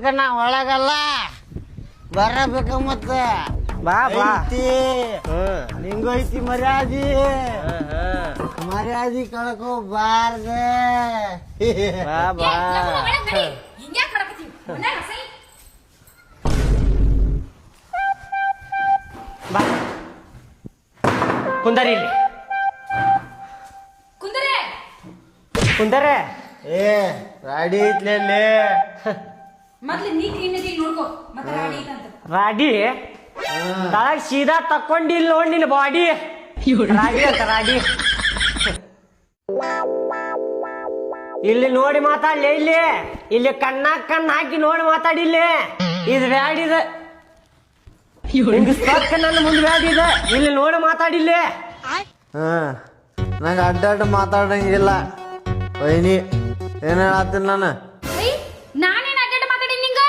ಬರಬೇಕ ನಾ ಒಳಗಲ್ಲ ಬರಬೇಕ ಮತ್ತ ಬಾ ಬಾ ನಿಂಗೂ ಐತಿ ಮರ್ಯಾದಿ ಮರ್ಯಾದಿ ಕಳ್ಕೋಬಾರ್ದ ಬಾ ಬಾ ಬಾ ಕುಂದರಿ ಇಲ್ಲಿ ಕುಂದರೆ ಏ ರಾಡಿ ಐತ್ಲೇ ಮೊದ್ಲು ನೀ ಕ್ಲೀನ್ ಆಗಿ ನೋಡ್ಕೋ ಮತ್ತೆ ರಾಡಿ ಐತಂತ ರಾಡಿ ತಳಗ್ ಸೀದಾ ತಕ್ಕೊಂಡಿಲ್ಲ ನೋಡ್ ನಿನ್ ಬಾಡಿ ರಾಡಿ ಅಂತ ರಾಡಿ ಇಲ್ಲಿ ನೋಡಿ ಮಾತಾಡ್ಲಿ ಇಲ್ಲಿ ಕಣ್ಣಾಗ್ ಕಣ್ಣು ಹಾಕಿ ನೋಡಿ ಮಾತಾಡಿಲ್ಲಿ ಇದು ಬ್ಯಾಡಿದ ನನ್ನ ಮುಂದೆ ಬ್ಯಾಡಿದ ಇಲ್ಲಿ ನೋಡಿ ಮಾತಾಡಿಲ್ಲಿ ನಂಗೆ ಅಡ್ಡಾಡ್ ಮಾತಾಡಂಗಿಲ್ಲ ವೈನಿ ಏನ್ ಹೇಳತ್ತೀನಿ ನಾನು ನಾನೇನ್ ಅಡ್ಡಾಡ ಮಾತಾಡಿ ನಿಂಗ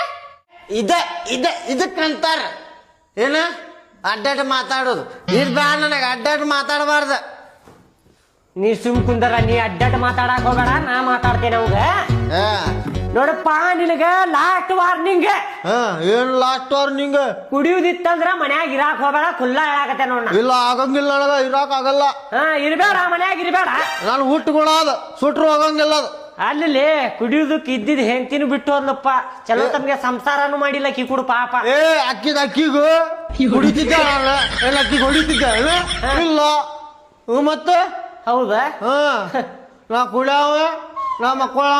ಇದಕ್ಕಂತಾರ ಏನ ಅಡ್ಡಾಡ್ ಮಾತಾಡೋದು ಇದು ಬ್ಯಾಡ ನನಗೆ ಅಡ್ಡಾಡ್ ಮಾತಾಡಬಾರ್ದ ನೀ ಸುಮ್ ಕುಂದರ ನೀ ಅಡ್ಡಾಡ್ ಮಾತಾಡಕ್ ಹೋಗಬೇಡ ನಾ ಮಾತಾಡ್ತೇನೆ ಅವಾಗ ನೋಡಪ್ಪ ನಿನಗ ಲಾಸ್ಟ್ ವಾರ್ನಿಂಗ್ ಏನ್ ಲಾಸ್ಟ್ ವಾರ್ನಿಂಗ್ ಕುಡಿಯುದಿತ್ತಂದ್ರ ಮನ್ಯಾಗ ಇರಾಕ್ ಹೋಗ್ಬೇಡ ಖುಲ್ಲಾ ಹೇಳಾಕತ್ತೆ ನೋಡ ಇಲ್ಲ ಆಗಂಗಿಲ್ಲ ನನಗ ಇರಾಕ್ ಆಗಲ್ಲ ಇರ್ಬೇಡ ಮನ್ಯಾಗ ಇರ್ಬೇಡ ನಾನು ಹುಟ್ಟುಗಳಾದ ಸುಟ್ರು ಹೋಗಂಗಿಲ್ಲ ಅದು ಅಲ್ಲಿ ಕುಡಿಯುದಕ್ ಇದ್ದಿದ್ ಹೆಂಡತಿನೂ ಬಿಟ್ಟು ಹೋದ್ಲಪ್ಪ ಚಲೋ ತಮ್ಗೆ ಸಂಸಾರನು ಮಾಡಿಲ್ಲ ಕಿ ಕುಡು ಪಾಪ ಅಕ್ಕಿಗೂ ಕುಡಿತಿದ್ದ ಏನ್ ಅಕ್ಕಿ ಹೊಡಿತಿದ್ದ ಇಲ್ಲ ಮತ್ತೆ ಹೌದಾ ನಾ ಕುಡಿಯವ ನಾ ಮಕ್ಕಳ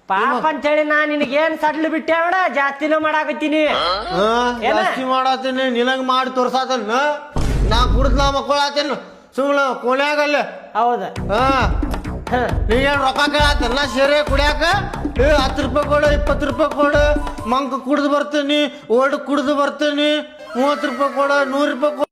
ಪಾಪ ಅಂತೇಳಿ ನಾ ನಿನಗೇನ್ ಸಡ್ಲು ಬಿಟ್ಟೆ ಬೇಡ ಜಾಸ್ತಿನೂ ಮಾಡಾಕತ್ತೀನಿ ಜಾಸ್ತಿ ಮಾಡತ್ತೀನಿ ನಿನಗ್ ಮಾಡಿ ತೋರ್ಸಾತನ ನಾ ಕುಡ್ದ್ ನಾ ಮಕ್ಕಳಾತೇನು ಸುಮ್ಮನೆ ಕೊನೆಯಾಗಲ್ಲ ಹೌದ ನೀವೇನ್ ರೊಕ್ಕ ಕೇಳತ್ತಲ್ಲ ಸೇರೆ ಕುಡಿಯಾಕ 10 ರೂಪಾಯಿ ಕೊಡು 20 ರೂಪಾಯಿ ಕೊಡು ಮಂಕ ಕುಡ್ದು ಬರ್ತೀನಿ ಓಡ್ ಕುಡ್ದು ಬರ್ತೀನಿ 30 ರೂಪಾಯಿ ಕೊಡು 100 ರೂಪಾಯಿ ಕೊಡು